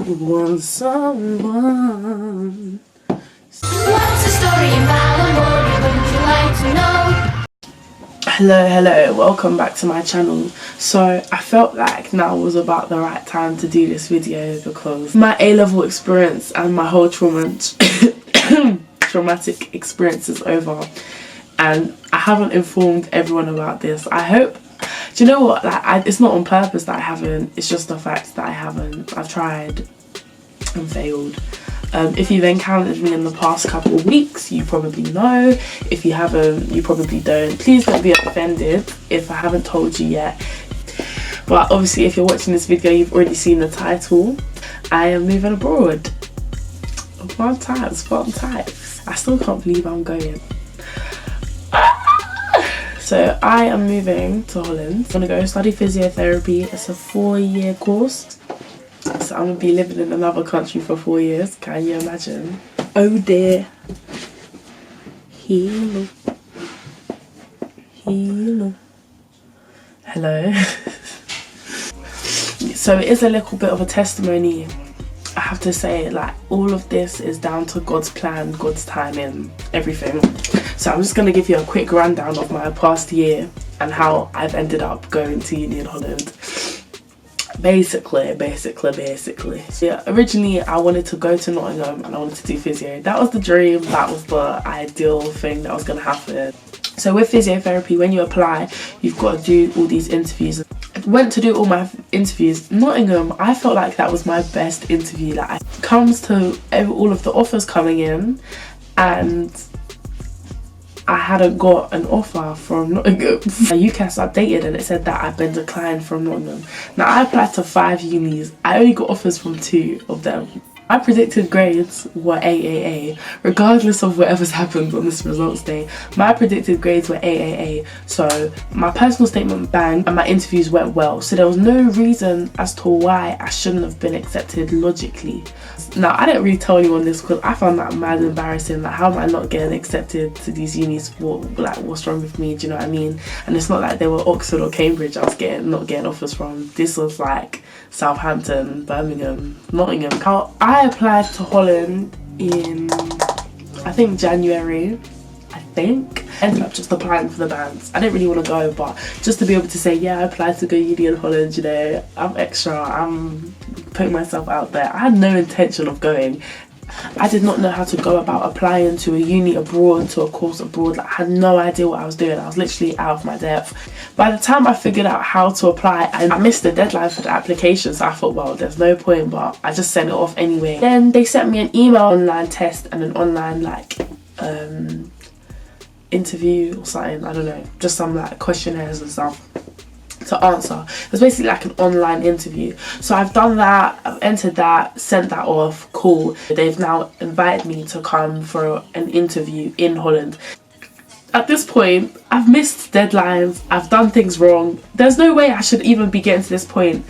want someone. What's the story about Amore? Would you like to know? Hello, welcome back to my channel. So I felt like now was about the right time to do this video because my A-level experience and my whole traumatic experience is over, and I haven't informed everyone about this. I hope, do you know what, like it's not on purpose that I haven't, it's just the fact that I haven't. I've tried and failed. If you've encountered me in the past couple of weeks, you probably know. If you haven't, you probably don't. Please don't be offended if I haven't told you yet. But obviously if you're watching this video, you've already seen the title. I am moving abroad. Fun times. I still can't believe I'm going. So I am moving to Holland. I'm gonna go study physiotherapy. It's a 4-year course. So I'm gonna be living in another country for 4 years. Can you imagine? Oh dear. Hello. So it is a little bit of a testimony. I have to say, like, all of this is down to God's plan, God's timing, everything. So I'm just going to give you a quick rundown of my past year and how I've ended up going to uni in Holland. Basically. Yeah, originally I wanted to go to Nottingham and I wanted to do physio. That was the dream, that was the ideal thing that was going to happen. So with physiotherapy, when you apply, you've got to do all these interviews. I went to do all my interviews. Nottingham, I felt like that was my best interview. Like, it comes to all of the offers coming in, and I hadn't got an offer from Nottingham. My UCAS updated and it said that I'd been declined from Nottingham. Now I applied to 5 unis. I only got offers from 2 of them. My predicted grades were AAA, regardless of whatever's happened on this results day. My predicted grades were AAA, so my personal statement banged and my interviews went well. So there was no reason as to why I shouldn't have been accepted logically. Now I didn't really tell anyone this because I found that mad embarrassing. Like, how am I not getting accepted to these unis? What's wrong with me? Do you know what I mean? And it's not like they were Oxford or Cambridge I was not getting offers from. This was like Southampton, Birmingham, Nottingham. I applied to Holland in, I think, January. Ended up just applying for the bands. I didn't really want to go, but just to be able to say, yeah, I applied to go uni in Holland, you know, I'm extra, I'm putting myself out there. I had no intention of going. I did not know how to go about applying to a uni abroad, to a course abroad. Like, I had no idea what I was doing. I was literally out of my depth. By the time I figured out how to apply, I missed the deadline for the application, so I thought, well, there's no point, but I just sent it off anyway. Then they sent me an email, online test, and an online like interview or something, I don't know, just some like questionnaires and stuff to answer. It was basically like an online interview. So I've done that, I've entered that, sent that off, cool. They've now invited me to come for an interview in Holland. At this point, I've missed deadlines, I've done things wrong. There's no way I should even be getting to this point.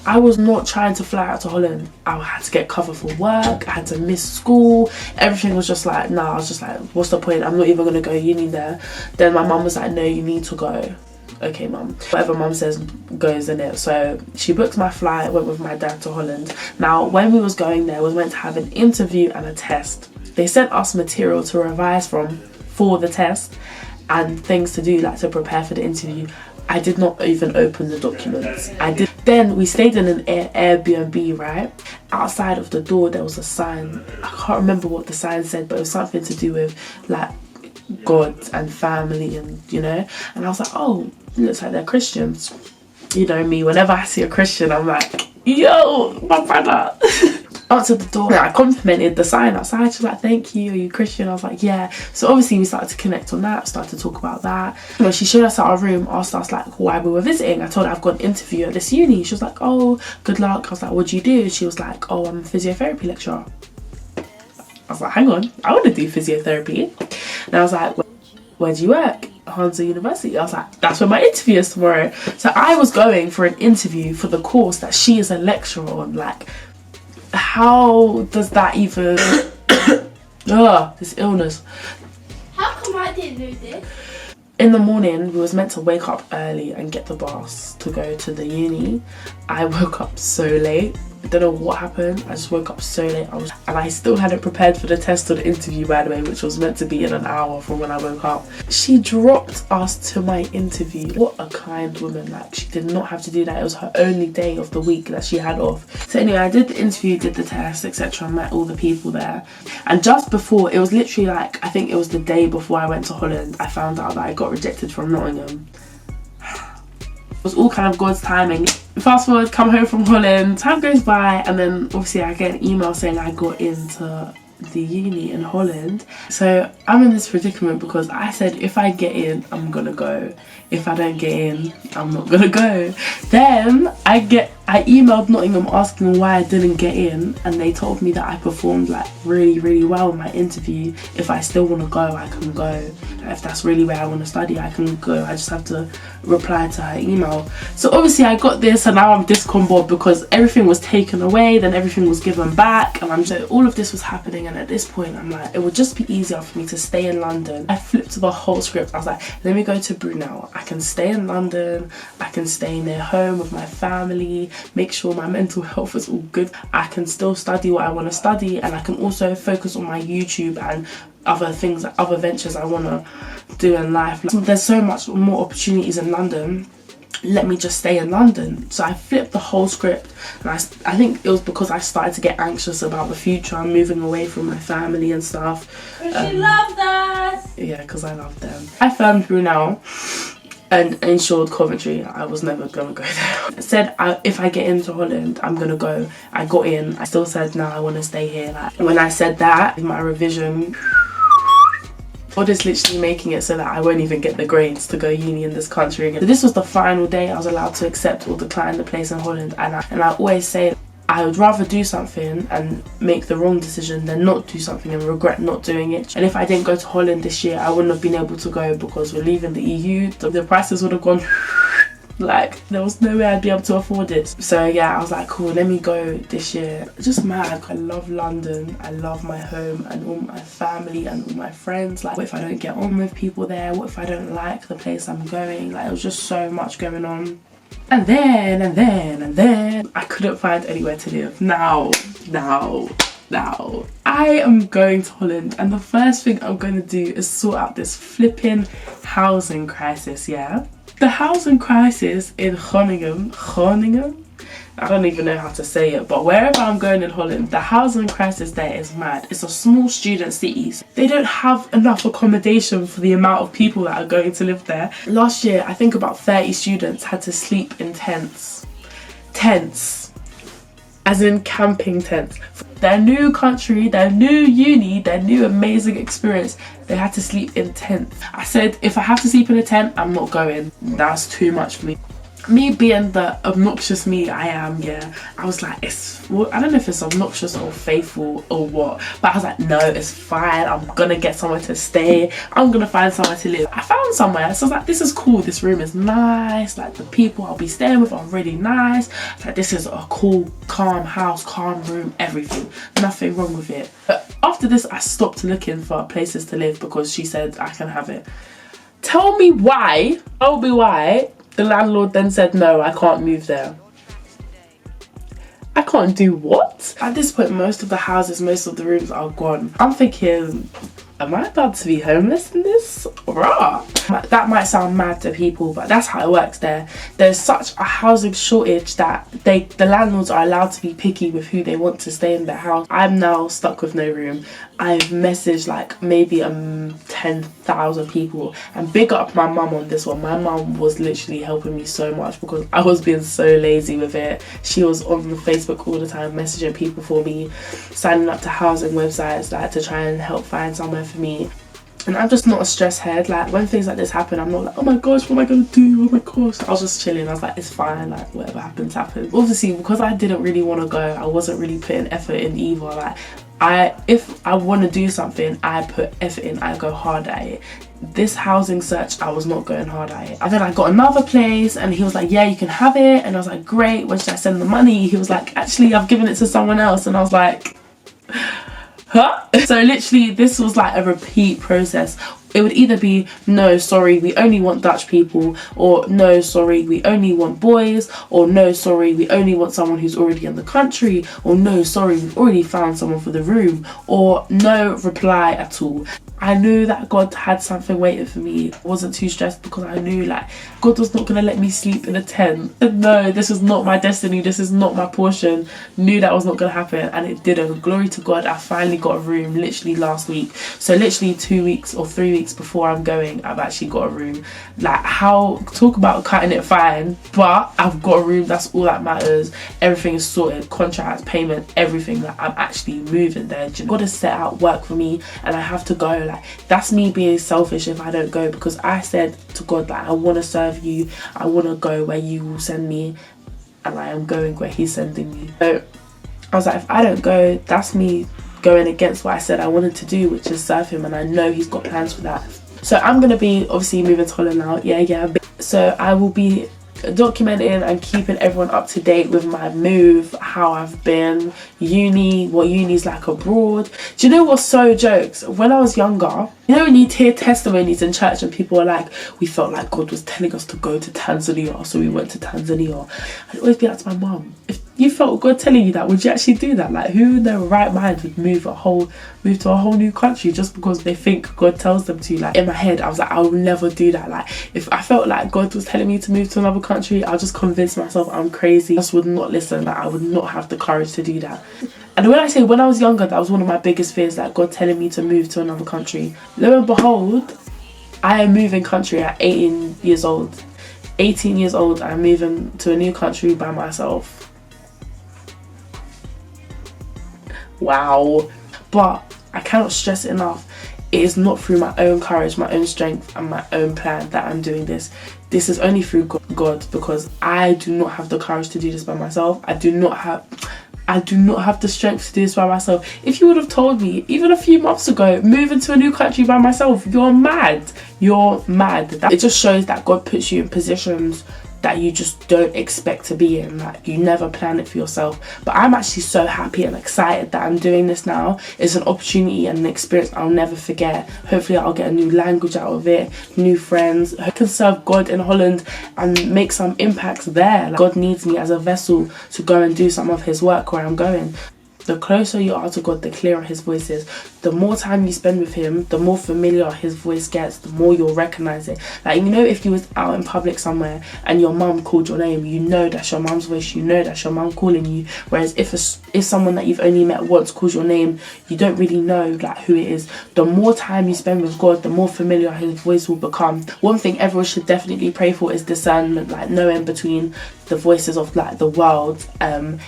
I was not trying to fly out to Holland. I had to get cover for work, I had to miss school. Everything was just like, nah, I was just like, what's the point? I'm not even gonna go uni there. Then my mum was like, no, you need to go. Okay, mum. Whatever mum says goes, in it. So she booked my flight, went with my dad to Holland. Now, when we was going there, we was meant to have an interview and a test. They sent us material to revise from for the test and things to do, like to prepare for the interview. I did not even open the documents. Then we stayed in an Airbnb, right? Outside of the door there was a sign. I can't remember what the sign said, but it was something to do with like God and family, and you know. And I was like, oh, it looks like they're Christians. You know me, whenever I see a Christian, I'm like, yo, my brother. Answered the door. I complimented the sign outside. She was like, thank you, are you Christian? I was like, yeah. So obviously we started to connect on that, started to talk about that. You know, she showed us our room, asked us like why we were visiting. I told her I've got an interview at this uni. She was like, oh, good luck. I was like, what do you do? She was like, oh, I'm a physiotherapy lecturer. I was like, hang on, I want to do physiotherapy. And I was like, where do you work? Hansa University. I was like, that's where my interview is tomorrow. So I was going for an interview for the course that she is a lecturer on. Like, how does that even this illness. How come I didn't know this? In the morning we was meant to wake up early and get the bus to go to the uni. I woke up so late I don't know what happened. I just woke up so late. And I still hadn't prepared for the test or the interview, by the way, which was meant to be in an hour from when I woke up. She dropped us to my interview. What a kind woman. Like, she did not have to do that. It was her only day of the week that she had off. So anyway, I did the interview, did the test, etc. Met all the people there. And just before, it was literally like, I think it was the day before I went to Holland, I found out that I got rejected from Nottingham. It was all kind of God's timing. Fast forward, come home from Holland, time goes by, and then obviously I get an email saying I got into the uni in Holland. So I'm in this predicament because I said if I get in, I'm gonna go. If I don't get in, I'm not gonna go. Then I emailed Nottingham asking why I didn't get in, and they told me that I performed like really well in my interview. If I still want to go, I can go. If that's really where I want to study, I can go. I just have to reply to her email. So obviously I got this, and now I'm discombobulated because everything was taken away, then everything was given back, and all of this was happening. And at this point I'm like, it would just be easier for me to stay in London. I flipped the whole script. I was like, let me go to Brunel. I can stay in London, I can stay near home with my family, make sure my mental health is all good. I can still study what I want to study, and I can also focus on my YouTube and other things, other ventures I want to do in life. There's so much more opportunities in London. Let me just stay in London. So I flipped the whole script, and I think it was because I started to get anxious about the future. I'm moving away from my family and stuff. She loved us. Yeah, because I love them. I found Brunel and ensured Coventry. I was never gonna go there. I said if I get into Holland, I'm gonna go. I got in. I still said no, I want to stay here. Like, when I said that in my revision, God is literally making it so that I won't even get the grades to go uni in this country again. So this was the final day I was allowed to accept or decline the place in Holland, and I always say I would rather do something and make the wrong decision than not do something and regret not doing it. And if I didn't go to Holland this year, I wouldn't have been able to go because we're leaving the EU. The prices would have gone like, there was no way I'd be able to afford it. So yeah, I was like, cool, let me go this year. Just mad. I love London. I love my home and all my family and all my friends. Like, what if I don't get on with people there? What if I don't like the place I'm going? Like, it was just so much going on. And then I couldn't find anywhere to live. Now I am going to Holland, and the first thing I'm going to do is sort out this flipping housing crisis, yeah? The housing crisis in Groningen, I don't even know how to say it, but wherever I'm going in Holland, the housing crisis there is mad. It's a small student city. They don't have enough accommodation for the amount of people that are going to live there. Last year, I think about 30 students had to sleep in tents. Tents. As in camping tents. Their new country, their new uni, their new amazing experience, they had to sleep in tents. I said, if I have to sleep in a tent, I'm not going. That's too much for me. Me being the obnoxious me I am, yeah, I was like, I don't know if it's obnoxious or faithful or what, but I was like, no, it's fine. I'm gonna get somewhere to stay. I'm gonna find somewhere to live. I found somewhere, so I was like, this is cool. This room is nice. Like, the people I'll be staying with are really nice. Like, this is a cool, calm house, calm room, everything. Nothing wrong with it. But after this, I stopped looking for places to live because she said I can have it. Tell me why the landlord then said, no, I can't move there. I can't do what? At this point, most of the houses, most of the rooms are gone. I'm thinking, am I about to be homeless in this? Rah. That might sound mad to people, but that's how it works there. There's such a housing shortage that the landlords are allowed to be picky with who they want to stay in their house. I'm now stuck with no room. I've messaged like maybe 10,000 people, and big up my mum on this one. My mum was literally helping me so much because I was being so lazy with it. She was on Facebook all the time messaging people for me, signing up to housing websites like to try and help find somewhere for me. And I'm just not a stress head. Like, when things like this happen, I'm not like, oh my gosh, what am I gonna do? Oh my gosh. I was just chilling. I was like, it's fine, like, whatever happens, happens. Obviously, because I didn't really want to go, I wasn't really putting effort in either. Like, if I want to do something, I put effort in, I go hard at it. This housing search, I was not going hard at it. And then I got another place, and he was like, yeah, you can have it. And I was like, great, when should I send the money? He was like, actually, I've given it to someone else. And I was like, huh? So literally, this was like a repeat process It would either be, no, sorry, we only want Dutch people, or no, sorry, we only want boys, or no, sorry, we only want someone who's already in the country, or no, sorry, we've already found someone for the room, or no reply at all. I knew that God had something waiting for me. I wasn't too stressed because I knew like God was not going to let me sleep in a tent. No, this is not my destiny. This is not my portion. Knew that was not going to happen, and it didn't. Glory to God, I finally got a room literally last week. So literally 2 weeks or 3 weeks before I'm going, I've actually got a room. Like, how, talk about cutting it fine, but I've got a room. That's all that matters. Everything is sorted, contracts, payment, everything. Like, I'm actually moving there. God has set out work for me, and I have to go. Like, that's me being selfish if I don't go, because I said to God, like, I want to serve you, I want to go where you will send me, and I am going where he's sending me. So I was like, if I don't go, that's me going against what I said I wanted to do, which is serve him, and I know he's got plans for that. So I'm gonna be obviously moving to Holland now. So I will be documenting and keeping everyone up to date with my move, how I've been, uni, what uni's like abroad. Do you know what's so jokes? When I was younger, you know when you hear testimonies in church and people are like, we felt like God was telling us to go to Tanzania, so we went to Tanzania. I'd always be like to my mum, if you felt God telling you that, would you actually do that? Like, who in their right mind would move to a whole new country just because they think God tells them to? Like, in my head I was like, I will never do that. Like, if I felt like God was telling me to move to another country, I'll just convince myself I'm crazy. I just would not listen. Like, I would not have the courage to do that. And when I say when I was younger, that was one of my biggest fears, like God telling me to move to another country. Lo and behold, I am moving country at 18 years old. 18 years old, I'm moving to a new country by myself. Wow. But I cannot stress it enough, it is not through my own courage, my own strength and my own plan that I'm doing this. This is only through God, because I do not have the courage to do this by myself. I do not have the strength to do this by myself. If you would have told me even a few months ago, moving to a new country by myself, you're mad. You're mad. It just shows that God puts you in positions that you just don't expect to be in. Like, you never plan it for yourself. But I'm actually so happy and excited that I'm doing this now. It's an opportunity and an experience I'll never forget. Hopefully I'll get a new language out of it, new friends. I can serve God in Holland and make some impacts there. Like, God needs me as a vessel to go and do some of his work where I'm going. The closer you are to God, the clearer his voice is. The more time you spend with him, the more familiar his voice gets, the more you'll recognise it. Like, you know, if you was out in public somewhere and your mum called your name, you know that's your mum's voice, you know that's your mum calling you. Whereas if someone that you've only met once calls your name, you don't really know like who it is. The more time you spend with God, the more familiar his voice will become. One thing everyone should definitely pray for is discernment, like knowing between the voices of like the world and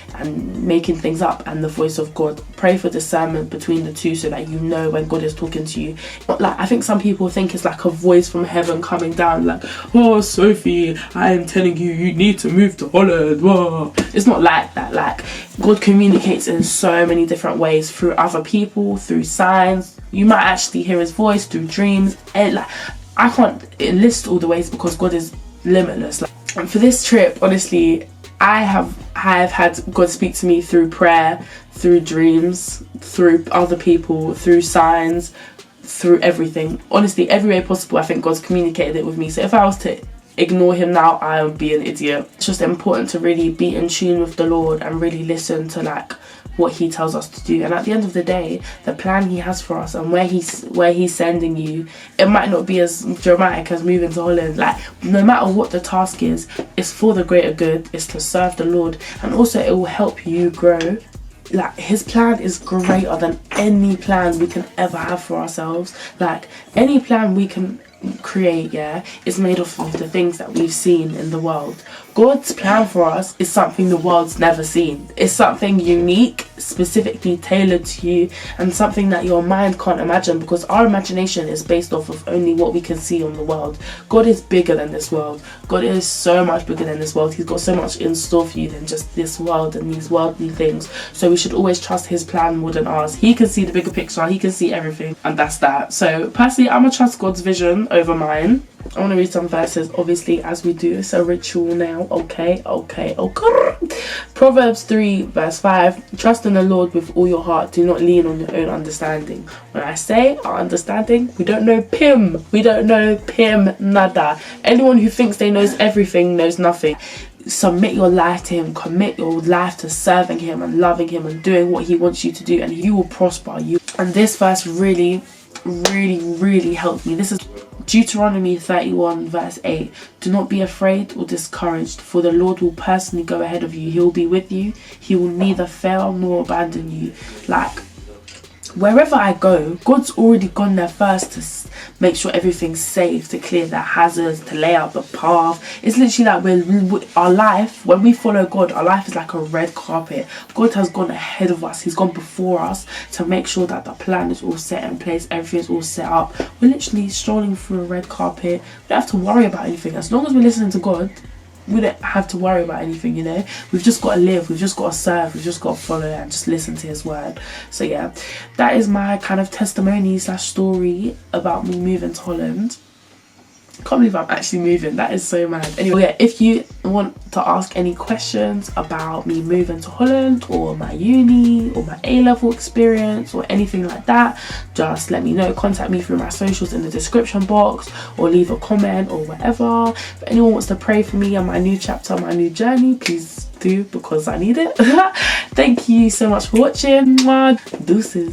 making things up and the voice of God. Pray for discernment between the two so that you know when God is talking to you. But like, I think some people think it's like a voice from heaven coming down like, oh Sophie, I am telling you, you need to move to Holland. Whoa. It's not like that. Like, God communicates in so many different ways, through other people, through signs. You might actually hear his voice through dreams, and like, I can't enlist all the ways because God is limitless. Like, and for this trip, honestly, I have had God speak to me through prayer, through dreams, through other people, through signs, through everything. Honestly, every way possible, I think God's communicated it with me. So if I was to ignore him now, I would be an idiot. It's just important to really be in tune with the Lord and really listen to like what he tells us to do. And at the end of the day, the plan he has for us and where he's sending you, it might not be as dramatic as moving to Holland. Like, no matter what the task is, it's for the greater good. It's to serve the Lord, and also it will help you grow. Like, his plan is greater than any plan we can ever have for ourselves. Like, any plan we can create, is made off of the things that we've seen in the world. God's plan for us is something the world's never seen. It's something unique, specifically tailored to you, and something that your mind can't imagine, because our imagination is based off of only what we can see on the world. God is bigger than this world. God is so much bigger than this world. He's got so much in store for you than just this world and these worldly things. So we should always trust his plan more than ours. He can see the bigger picture. He can see everything, and that's that. So personally, I'm gonna trust God's vision over mine. I want to read some verses, obviously, as we do. It's a ritual now. Okay. Proverbs 3 verse 5. Trust in the Lord with all your heart. Do not lean on your own understanding. When I say our understanding, we don't know Pim. We don't know Pim nada. Anyone who thinks they knows everything knows nothing. Submit your life to him. Commit your life to serving him and loving him and doing what he wants you to do, and you will prosper. And this verse really helped me. This is Deuteronomy 31 verse 8. Do not be afraid or discouraged, for the Lord will personally go ahead of you. He will be with you. He will neither fail nor abandon you. Like, wherever I go, God's already gone there first to make sure everything's safe, to clear the hazards, to lay out the path. It's literally like our life, when we follow God, our life is like a red carpet. God has gone ahead of us. He's gone before us to make sure that the plan is all set in place, everything's all set up. We're literally strolling through a red carpet. We don't have to worry about anything. As long as we're listening to God, we don't have to worry about anything, you know. We've just got to live, we've just got to serve, we've just got to follow and just listen to his word. So yeah, that is my kind of testimony / story about me moving to Holland. I can't believe I'm actually moving. That is so mad. Anyway, yeah, if you want to ask any questions about me moving to Holland or my uni or my A-level experience or anything like that, just let me know. Contact me through my socials in the description box or leave a comment or whatever. If anyone wants to pray for me on my new chapter, my new journey, please do, because I need it. Thank you so much for watching. Deuces.